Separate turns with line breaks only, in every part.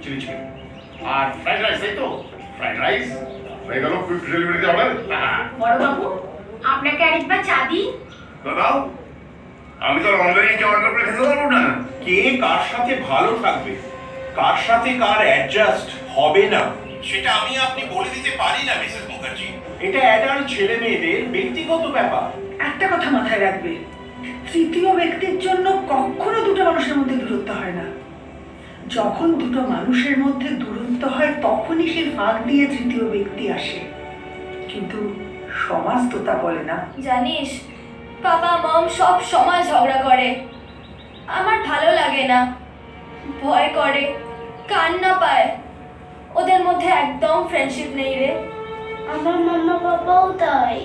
Chilli chicken আর fried rice, তাই তো? Fried rice হয়ে গেল, কুইক ডেলিভারিতে অর্ডার।
বড়বাবু, আপনাকে আরেকবার চা দিই?
দাদাও, আমি তো অনলাইনে অর্ডার করে খেতে পারবো না।
কে কার সাথে ভালো থাকবে, কার সাথে কার অ্যাডজাস্ট হবে না, সেটা আমি আপনি বলে দিতে পারি না মিসেস মুখার্জি। এটা অ্যাডাল্ট ছেলে মেয়েদের ব্যক্তিগত ব্যাপার।
একটা কথা মাথায় রাখবে, তৃতীয় ব্যক্তির জন্য কখনো দুটো মানুষের মধ্যে দূরত্ব হয় না। যখন দুটো মানুষের মধ্যে দূরত্ব হয় তখনই সেই ফাঁক দিয়ে তৃতীয় ব্যক্তি আসে, কিন্তু সমাজ তো তা বলে না।
জানিস, বাবা মম সব সময় ঝগড়া করে, আমার ভালো লাগে না, ভয় করে, কান্না পায়, ওদের মধ্যে একদম ফ্রেন্ডশিপ নেই রে।
আমার মাম্মা বাবাও তাই।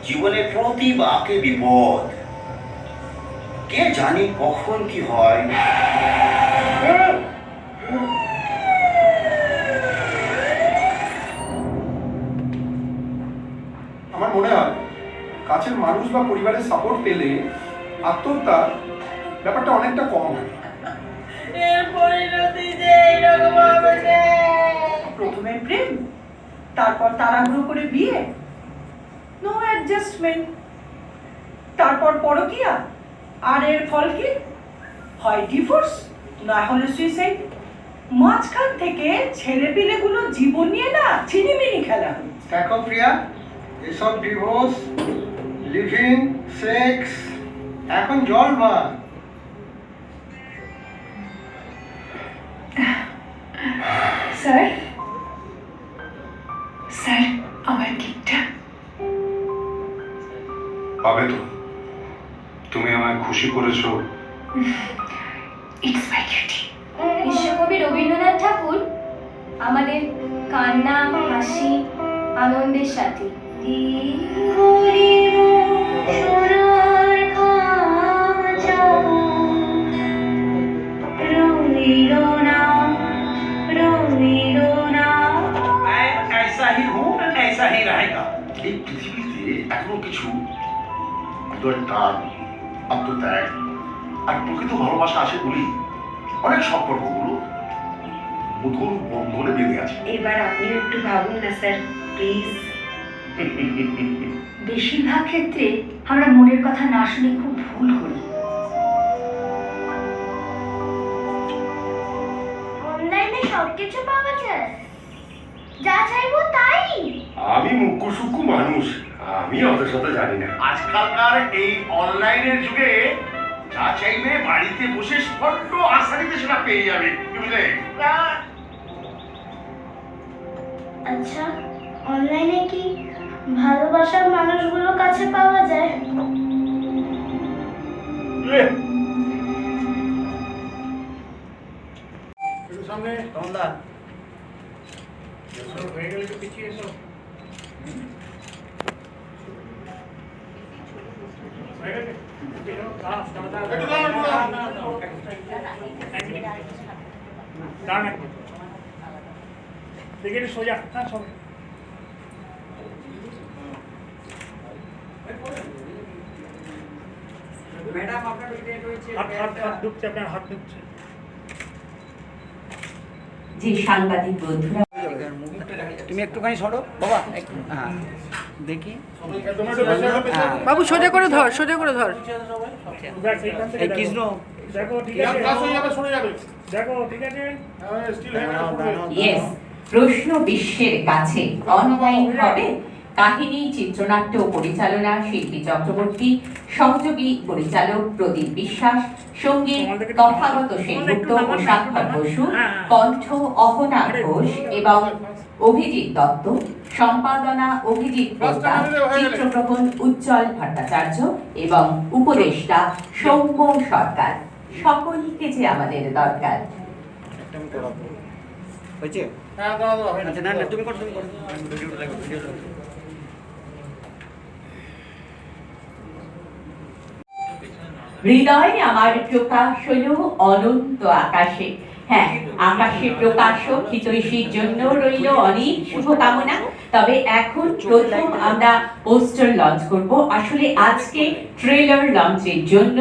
জীবনে প্রতি বাঁকে বিপদ, কে জানি কখন কি হয়।
আমার মনে হয় কাছের মানুষ বা পরিবারের সাপোর্ট পেলে আত্মহত্যার ব্যাপারটা অনেকটা কম হয়।
প্রথমে প্রেম, তারপর তাড়াহুড়ো করে বিয়ে, নো অ্যাডজাস্টমেন্ট, তারপর পরকীয়া, আর এর ফল কি? হয় ডিভোর্স, না হলে সুইসাইড। মাঝখান থেকে ছেলেপিলেগুলো জীবন নিয়ে না ছিনিমিনি খেলা হচ্ছে।
দেখো প্রিয়া, এসব ডিভোর্স, লিভিং, সেক্স এখন জল মা।
স্যার, স্যার আমার কেকটা।
পাবে তো, তুমি আমায় খুশি করেছো।
It's my duty.
বিশ্বকবি রবীন্দ্রনাথ ঠাকুর আমাদের কান্না, হাসি, আনন্দের সাথী।
এই পৃথিবীতে এখনো কিছু হৃদয়ের টান, আত্মত্যাগ আর প্রকৃত ভালোবাসা আছে বলি অনেক সম্পর্কগুলো মধুর বন্ধনে বেঁধে আছে।
এবার আপনি একটু ভাবুন না স্যার, প্লিজ। বেশিরভাগ ক্ষেত্রে আমরা মনের কথা না শুনে খুব ভুল করি।
অনলাইনে সবকিছু পাওয়া যায়, যা চাইবো তাই।
আমি মুখ্য সূক্ষ্ম মানুষ, আমি অত শত জানি না। আজকালকার এই অনলাইনের যুগে যা চাইবে বাড়িতে বসে স্পষ্ট আসানিতে সেটা পেয়ে যাবে, বুঝলে?
আচ্ছা, অনলাইনে কি ভালোবাসার মানুষগুলোর কাছে পাওয়া যায়?
সামনে
তোমরা
হয়ে গেলে একটু পিছিয়ে এসো। সোজা ম্যাডাম, আপনার হাত ঢুকছে, আপনার হাত ঢুকছে।
যে সাংবাদিক বন্ধুরা,
তুমি একটুখানি সরো বাবা, একটু হ্যাঁ দেখি।
বাবু সোজা করে ধর, সোজা করে ধর।
এই কৃষ্ণ
দেখো ঠিক আছে, ক্লাস হয়ে যাবে, সরে যাবে। দেখো ঠিক আছে, স্টিল হ্যান্ড।
ইয়েস, প্রশ্ন বিশ্বের কাছে অনলাইন হবে। কাহিনী, চিত্রনাট্য ও পরিচালনা শিল্পী চক্রবর্তী, সহযোগী পরিচালক প্রদীপ বিশ্বাস, সঙ্গীত তথাগত সেনগুপ্ত ও স্বাক্ষর বসু, কণ্ঠ অহনা ঘোষ এবং অভিজিৎ দত্ত, সম্পাদনা অভিজিৎ প্রধান, চিত্রগ্রহণ উজ্জ্বল ভট্টাচার্য এবং উপদেষ্টা সৌম্য সরকার। সকলকে যে আমাদের দরকার।
হয়েছে? আচ্ছা, না না তুমি করো, তুমি করো, ভিডিওটা দেখো, ভিডিওটা দেখো।
হৃদয় আমার প্রকাশ হলো অনন্ত আকাশে। হ্যাঁ, আকাশের প্রকাশ হোক হিতৈষীর জন্য রইল অনেক শুভকামনা। তবে এখন প্রথম আমরা পোস্টার লঞ্চ করব। আসলে আজকে ট্রেলার লঞ্চের জন্য